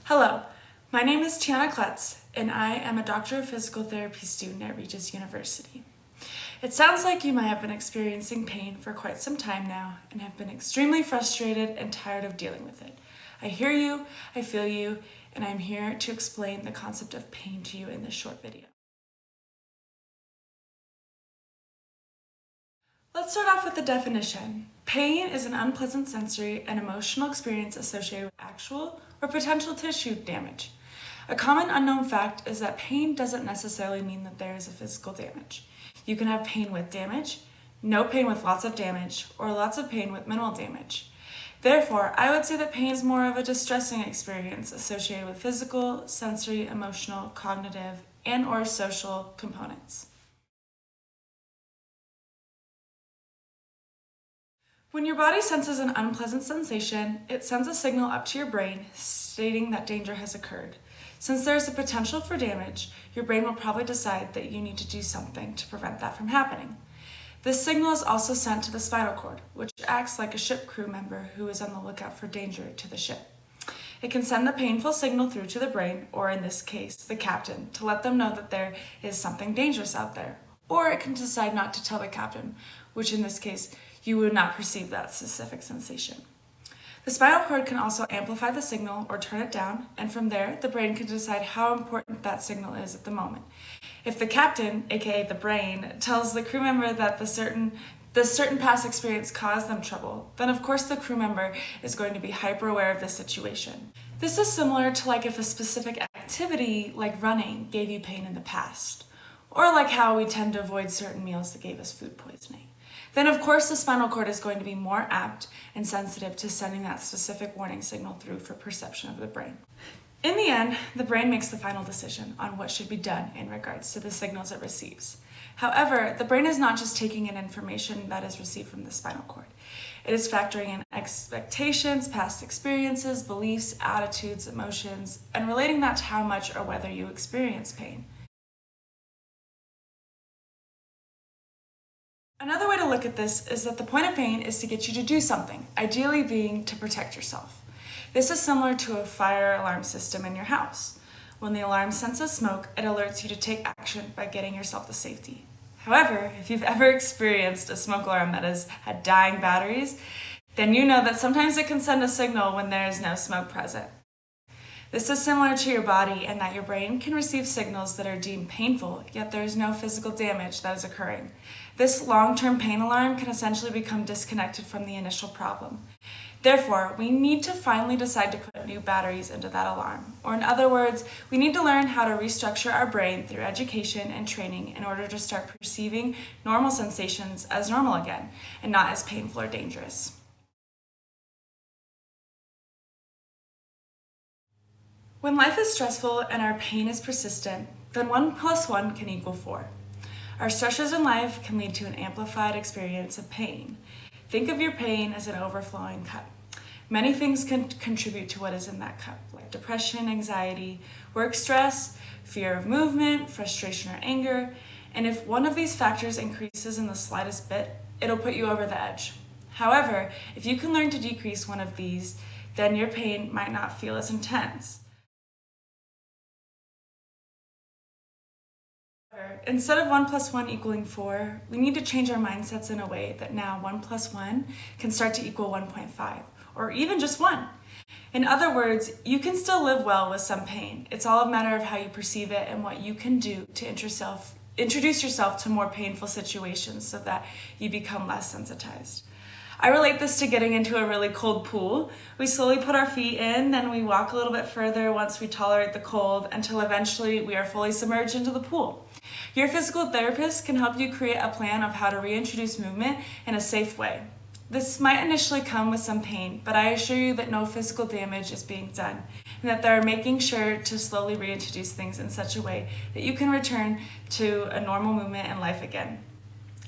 Hello, my name is Tiana Klutz, and I am a Doctor of Physical Therapy student at Regis University. It sounds like you might have been experiencing pain for quite some time now and have been extremely frustrated and tired of dealing with it. I hear you, I feel you, and I'm here to explain the concept of pain to you in this short video. Let's start off with the definition. Pain is an unpleasant sensory and emotional experience associated with actual or potential tissue damage. A common unknown fact is that pain doesn't necessarily mean that there is a physical damage. You can have pain with damage, no pain with lots of damage, or lots of pain with minimal damage. Therefore, I would say that pain is more of a distressing experience associated with physical, sensory, emotional, cognitive, and/or social components. When your body senses an unpleasant sensation, it sends a signal up to your brain stating that danger has occurred. Since there is a potential for damage, your brain will probably decide that you need to do something to prevent that from happening. This signal is also sent to the spinal cord, which acts like a ship crew member who is on the lookout for danger to the ship. It can send the painful signal through to the brain, or in this case, the captain, to let them know that there is something dangerous out there. Or it can decide not to tell the captain, which in this case, you would not perceive that specific sensation. The spinal cord can also amplify the signal or turn it down, and from there, the brain can decide how important that signal is at the moment. If the captain, aka the brain, tells the crew member that the certain past experience caused them trouble, then of course the crew member is going to be hyper aware of the situation. This is similar to like if a specific activity, like running, gave you pain in the past, or like how we tend to avoid certain meals that gave us food poisoning. Then of course the spinal cord is going to be more apt and sensitive to sending that specific warning signal through for perception of the brain. In the end, the brain makes the final decision on what should be done in regards to the signals it receives. However, the brain is not just taking in information that is received from the spinal cord. It is factoring in expectations, past experiences, beliefs, attitudes, emotions, and relating that to how much or whether you experience pain. Another way to look at this is that the point of pain is to get you to do something, ideally being to protect yourself. This is similar to a fire alarm system in your house. When the alarm senses smoke, it alerts you to take action by getting yourself to safety. However, if you've ever experienced a smoke alarm that has had dying batteries, then you know that sometimes it can send a signal when there is no smoke present. This is similar to your body in that your brain can receive signals that are deemed painful, yet there is no physical damage that is occurring. This long-term pain alarm can essentially become disconnected from the initial problem. Therefore, we need to finally decide to put new batteries into that alarm. Or in other words, we need to learn how to restructure our brain through education and training in order to start perceiving normal sensations as normal again, and not as painful or dangerous. When life is stressful and our pain is persistent, then 1 + 1 can equal 4. Our stressors in life can lead to an amplified experience of pain. Think of your pain as an overflowing cup. Many things can contribute to what is in that cup, like depression, anxiety, work stress, fear of movement, frustration or anger, and if one of these factors increases in the slightest bit, it'll put you over the edge. However, if you can learn to decrease one of these, then your pain might not feel as intense. Instead of 1 + 1 equaling 4, we need to change our mindsets in a way that now 1 + 1 can start to equal 1.5, or even just 1. In other words, you can still live well with some pain. It's all a matter of how you perceive it and what you can do to introduce yourself to more painful situations so that you become less sensitized. I relate this to getting into a really cold pool. We slowly put our feet in, then we walk a little bit further once we tolerate the cold until eventually we are fully submerged into the pool. Your physical therapist can help you create a plan of how to reintroduce movement in a safe way. This might initially come with some pain, but I assure you that no physical damage is being done and that they're making sure to slowly reintroduce things in such a way that you can return to a normal movement in life again.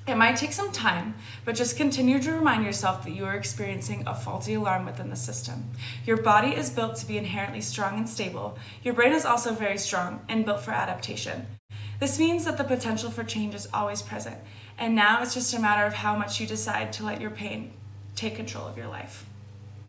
It might take some time, but just continue to remind yourself that you are experiencing a faulty alarm within the system. Your body is built to be inherently strong and stable. Your brain is also very strong and built for adaptation. This means that the potential for change is always present, and now it's just a matter of how much you decide to let your pain take control of your life.